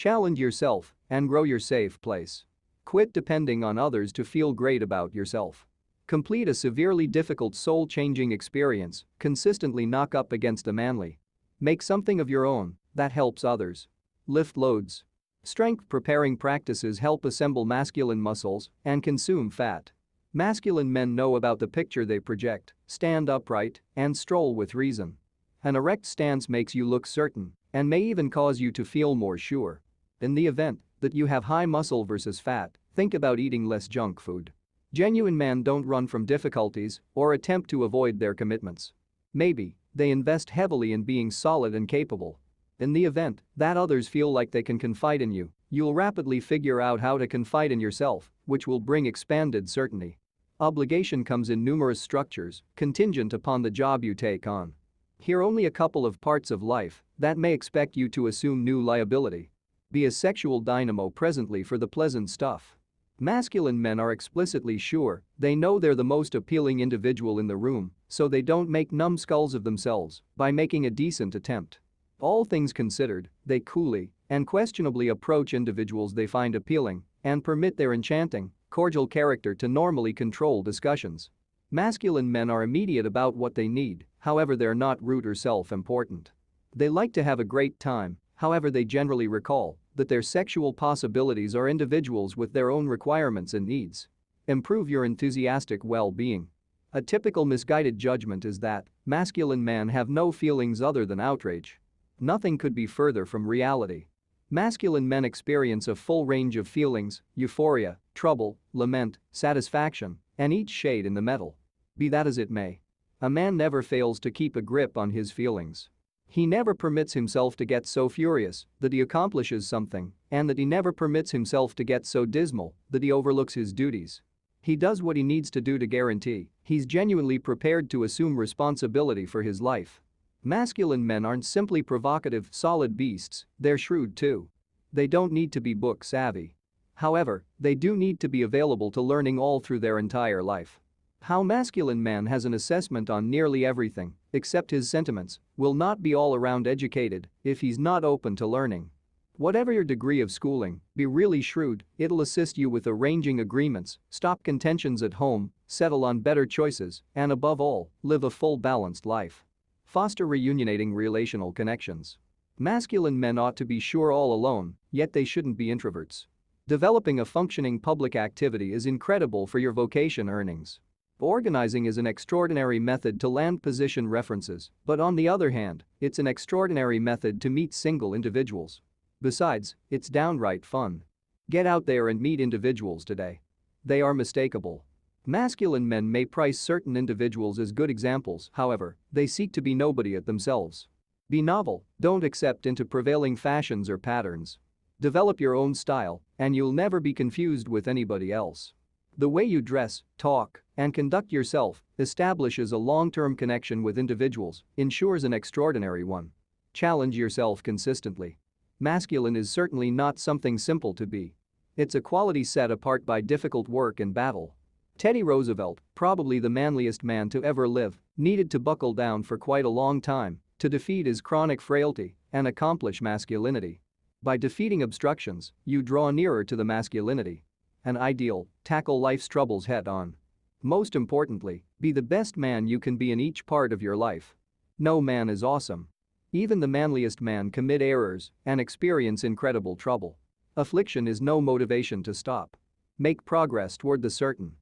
Challenge yourself and grow your safe place. Quit depending on others to feel great about yourself. Complete a severely difficult soul-changing experience, consistently knock up against the manly. Make something of your own that helps others. Lift loads. Strength preparing practices help assemble masculine muscles and consume fat. Masculine men know about the picture they project, stand upright, and stroll with reason. An erect stance makes you look certain and may even cause you to feel more sure. In the event that you have high muscle versus fat, think about eating less junk food. Genuine men don't run from difficulties or attempt to avoid their commitments. Maybe they invest heavily in being solid and capable. In the event that others feel like they can confide in you, you'll rapidly figure out how to confide in yourself, which will bring expanded certainty. Obligation comes in numerous structures, contingent upon the job you take on. Here are only a couple of parts of life that may expect you to assume new liability. Be a sexual dynamo presently for the pleasant stuff. Masculine men are explicitly sure they know they're the most appealing individual in the room, so they don't make numbskulls of themselves by making a decent attempt. All things considered, they coolly and questionably approach individuals they find appealing and permit their enchanting, cordial character to normally control discussions. Masculine men are immediate about what they need, however they're not rude or self-important. They like to have a great time, however they generally recall that their sexual possibilities are individuals with their own requirements and needs. Improve your enthusiastic well-being. A typical misguided judgment is that masculine men have no feelings other than outrage. Nothing could be further from reality. Masculine men experience a full range of feelings: euphoria, trouble, lament, satisfaction, and each shade in the metal. Be that as it may, a man never fails to keep a grip on his feelings. He never permits himself to get so furious that he accomplishes something, and that he never permits himself to get so dismal that he overlooks his duties. He does what he needs to do to guarantee he's genuinely prepared to assume responsibility for his life. Masculine men aren't simply provocative, solid beasts, they're shrewd too. They don't need to be book savvy. However, they do need to be available to learning all through their entire life. How masculine man has an assessment on nearly everything, except his sentiments, will not be all around educated if he's not open to learning. Whatever your degree of schooling, be really shrewd, it'll assist you with arranging agreements, stop contentions at home, settle on better choices, and above all, live a full balanced life. Foster reunionating relational connections. Masculine men ought to be sure all alone, yet they shouldn't be introverts. Developing a functioning public activity is incredible for your vocation earnings. Organizing is an extraordinary method to land position references, but on the other hand, it's an extraordinary method to meet single individuals. Besides, it's downright fun. Get out there and meet individuals today. They are mistakable. Masculine men may price certain individuals as good examples, however, they seek to be nobody at themselves. Be novel, don't accept into prevailing fashions or patterns. Develop your own style, and you'll never be confused with anybody else. The way you dress, talk, and conduct yourself establishes a long-term connection with individuals, ensures an extraordinary one. Challenge yourself consistently. Masculine is certainly not something simple to be. It's a quality set apart by difficult work and battle. Teddy Roosevelt, probably the manliest man to ever live, needed to buckle down for quite a long time to defeat his chronic frailty and accomplish masculinity. By defeating obstructions, you draw nearer to the masculinity. An ideal, tackle life's troubles head-on. Most importantly, be the best man you can be in each part of your life. No man is awesome. Even the manliest man commit errors and experience incredible trouble. Affliction is no motivation to stop. Make progress toward the certain.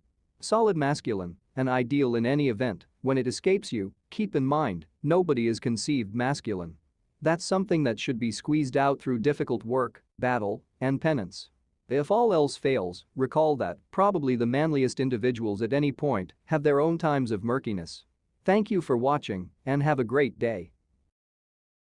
Solid masculine, an ideal in any event, when it escapes you, keep in mind, nobody is conceived masculine. That's something that should be squeezed out through difficult work, battle, and penance. If all else fails, recall that probably the manliest individuals at any point have their own times of murkiness. Thank you for watching and have a great day.